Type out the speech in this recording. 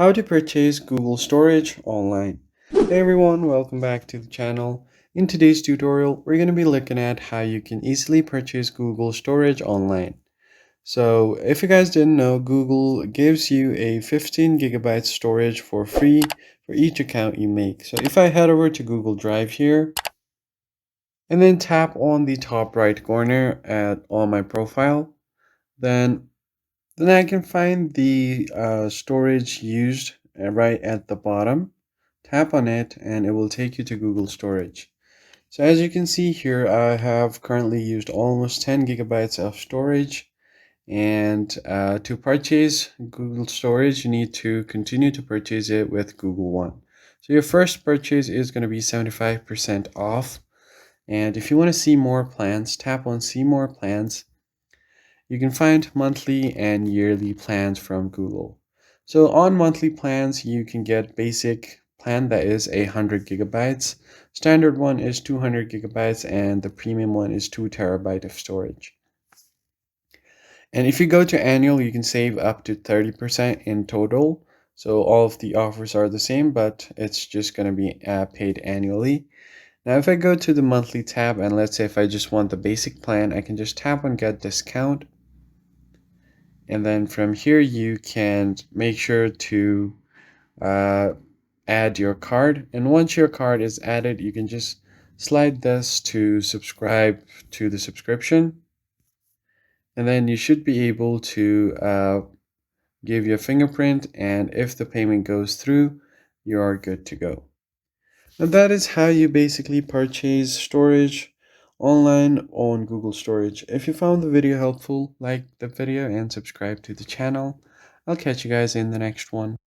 How to purchase Google Storage online. Hey everyone, welcome back to the channel. In today's tutorial, we're going to be looking at how you can easily purchase Google Storage online. So if you guys didn't know, Google gives you a 15 gigabyte storage for free for each account you make. So if I head over to Google Drive here and then tap on the top right corner on my profile, then I can find the storage used right at the bottom. Tap on it and it will take you to Google Storage. So as you can see here, I have currently used almost 10 gigabytes of storage. And to purchase Google Storage, you need to continue to purchase it with Google One. So your first purchase is going to be 75% off. And if you want to see more plans, tap on See More Plans. You can find monthly and yearly plans from Google. So on monthly plans, you can get basic plan that is 100 gigabytes. Standard one is 200 gigabytes and the premium one is 2 terabyte of storage. And if you go to annual, you can save up to 30% in total. So all of the offers are the same, but it's just going to be paid annually. Now, if I go to the monthly tab and let's say if I just want the basic plan, I can just tap on get discount. And then from here, you can make sure to add your card. And once your card is added, you can just slide this to subscribe to the subscription. And then you should be able to give your fingerprint. And if the payment goes through, you are good to go. And that is how you basically purchase storage online on Google Storage. If you found the video helpful, like the video and subscribe to the channel. I'll catch you guys in the next one.